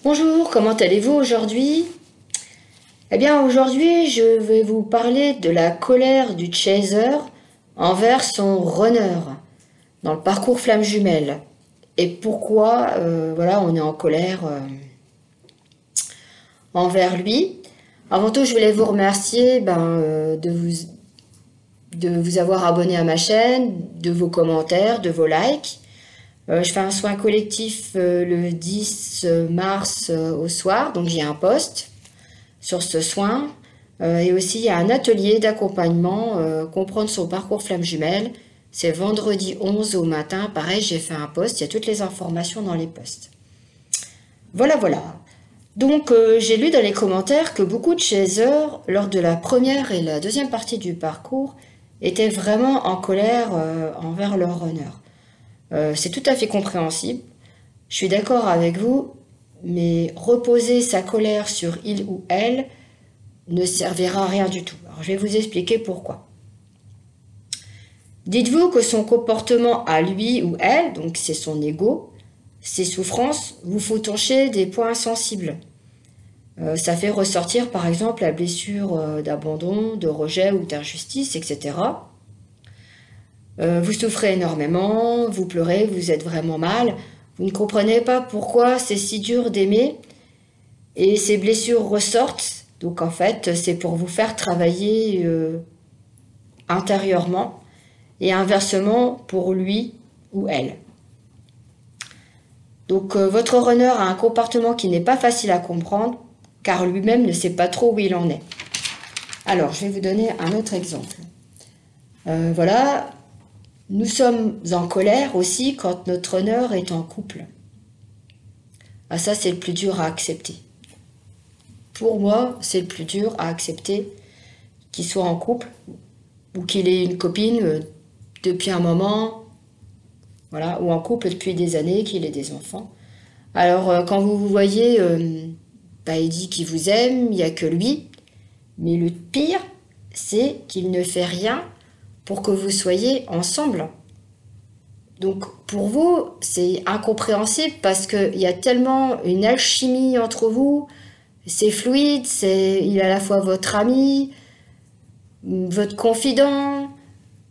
Bonjour, comment allez-vous aujourd'hui? Eh bien, aujourd'hui, je vais vous parler de la colère du chaser envers son runner dans le parcours flamme jumelle. Et pourquoi, voilà, on est en colère envers lui. Avant tout, je voulais vous remercier de vous avoir abonné à ma chaîne, de vos commentaires, de vos likes. Je fais un soin collectif le 10 mars au soir, donc j'ai un post sur ce soin. Et aussi, il y a un atelier d'accompagnement, comprendre son parcours flamme jumelle. C'est vendredi 11 au matin. Pareil, j'ai fait un post. Il y a toutes les informations dans les posts. Voilà, voilà. Donc, j'ai lu dans les commentaires que beaucoup de chasers, lors de la première et la deuxième partie du parcours, étaient vraiment en colère envers leur runner. C'est tout à fait compréhensible. Je suis d'accord avec vous, mais reposer sa colère sur il ou elle ne servira à rien du tout. Alors, je vais vous expliquer pourquoi. Dites-vous que son comportement à lui ou elle, donc c'est son ego, ses souffrances, vous font toucher des points sensibles. Ça fait ressortir par exemple la blessure d'abandon, de rejet ou d'injustice, etc. Vous souffrez énormément, vous pleurez, vous êtes vraiment mal, vous ne comprenez pas pourquoi c'est si dur d'aimer et ces blessures ressortent. Donc en fait, c'est pour vous faire travailler intérieurement et inversement pour lui ou elle. Donc votre runner a un comportement qui n'est pas facile à comprendre car lui-même ne sait pas trop où il en est. Alors, je vais vous donner un autre exemple. Voilà, nous sommes en colère aussi quand notre runner est en couple. Ah, ça, c'est le plus dur à accepter. Pour moi, c'est le plus dur à accepter qu'il soit en couple ou qu'il ait une copine depuis un moment, voilà, ou en couple depuis des années, qu'il ait des enfants. Alors, quand vous voyez, il dit qu'il vous aime, il n'y a que lui, mais le pire, c'est qu'il ne fait rien pour que vous soyez ensemble. Donc, pour vous, c'est incompréhensible parce qu'il y a tellement une alchimie entre vous, c'est fluide, il est à la fois votre ami, votre confident,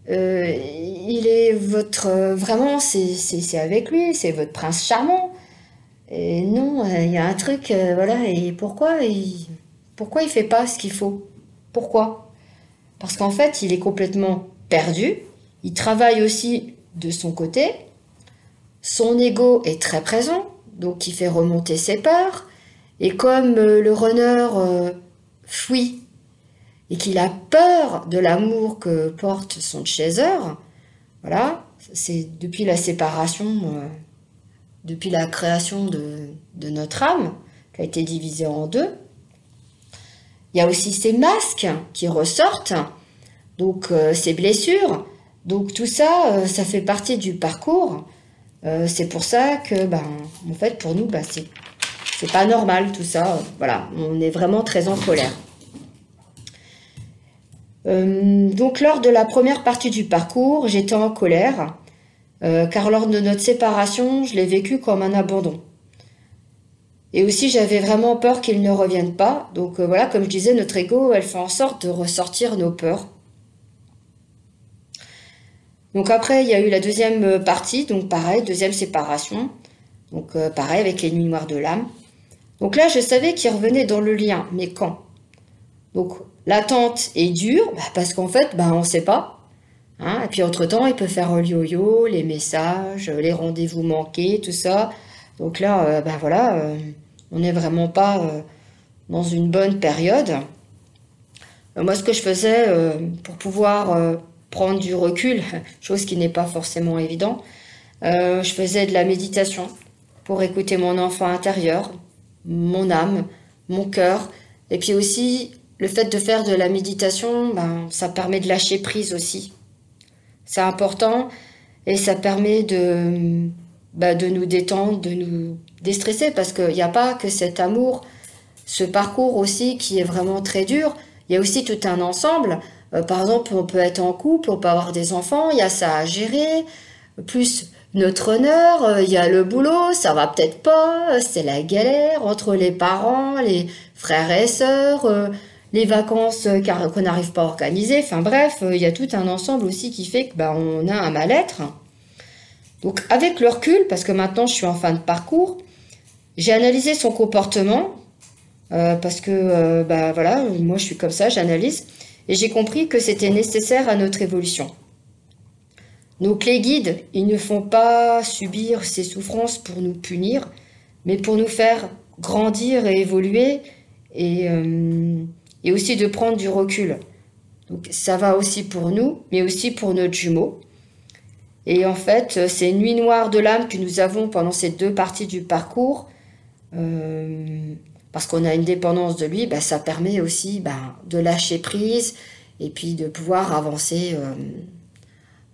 il est votre... vraiment, c'est avec lui, c'est votre prince charmant. Et non, il y a un truc, voilà, et pourquoi il fait pas ce qu'il faut? Pourquoi? Parce qu'en fait, il est complètement perdu, il travaille aussi de son côté, son ego est très présent, donc il fait remonter ses peurs, et comme le runner fuit et qu'il a peur de l'amour que porte son chaser, voilà, c'est depuis la séparation, depuis la création de notre âme, qui a été divisée en deux. Il y a aussi ces masques qui ressortent, donc ces blessures. Donc tout ça, ça fait partie du parcours. C'est pour ça que, en fait, pour nous, c'est pas normal tout ça. Voilà, on est vraiment très en colère. Donc lors de la première partie du parcours, j'étais en colère, car lors de notre séparation, je l'ai vécu comme un abandon. Et aussi, j'avais vraiment peur qu'il ne revienne pas. Donc voilà, comme je disais, notre ego, elle fait en sorte de ressortir nos peurs. Donc après, il y a eu la deuxième partie, donc pareil, deuxième séparation. Donc pareil, avec les nuits noires de l'âme. Donc là, je savais qu'il revenait dans le lien, mais quand? Donc l'attente est dure, parce qu'en fait, on ne sait pas. Hein, et puis entre-temps, il peut faire le yo-yo, les messages, les rendez-vous manqués, tout ça. Donc là, voilà, on n'est vraiment pas dans une bonne période. Moi, ce que je faisais pour pouvoir prendre du recul, chose qui n'est pas forcément évident, je faisais de la méditation pour écouter mon enfant intérieur, mon âme, mon cœur. Et puis aussi, le fait de faire de la méditation, ça permet de lâcher prise aussi. C'est important et ça permet de nous détendre, de nous déstresser parce qu'il n'y a pas que cet amour, ce parcours aussi qui est vraiment très dur. Il y a aussi tout un ensemble. Par exemple, on peut être en couple, on peut avoir des enfants, il y a ça à gérer, plus notre honneur, il y a le boulot, ça va peut-être pas, c'est la galère entre les parents, les frères et sœurs, les vacances qu'on n'arrive pas à organiser. Enfin bref, il y a tout un ensemble aussi qui fait que bah, on a un mal-être. Donc avec le recul, parce que maintenant je suis en fin de parcours, j'ai analysé son comportement, parce que bah voilà, moi je suis comme ça, j'analyse, et j'ai compris que c'était nécessaire à notre évolution. Donc les guides, ils ne font pas subir ces souffrances pour nous punir, mais pour nous faire grandir et évoluer, et aussi de prendre du recul. Donc ça va aussi pour nous, mais aussi pour notre jumeau. Et en fait, ces nuits noires de l'âme que nous avons pendant ces deux parties du parcours, parce qu'on a une dépendance de lui, bah, ça permet aussi bah, de lâcher prise et puis de pouvoir avancer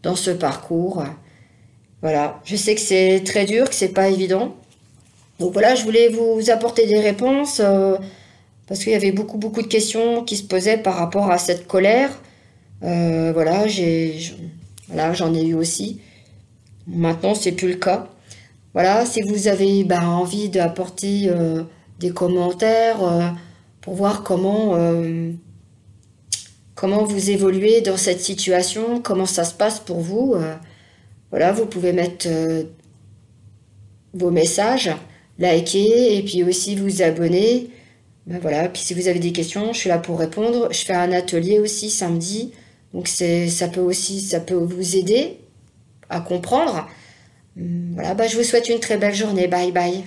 dans ce parcours. Voilà, je sais que c'est très dur, que c'est pas évident. Donc voilà, je voulais vous apporter des réponses parce qu'il y avait beaucoup de questions qui se posaient par rapport à cette colère. Voilà, voilà, j'en ai eu aussi. Maintenant, c'est plus le cas. Voilà, si vous avez bah, envie d'apporter des commentaires pour voir comment vous évoluez dans cette situation, comment ça se passe pour vous. Voilà, vous pouvez mettre vos messages, liker et puis aussi vous abonner. Ben voilà, puis si vous avez des questions, je suis là pour répondre. Je fais un atelier aussi samedi, donc ça peut vous aider à comprendre. Voilà, bah, je vous souhaite une très belle journée. Bye bye.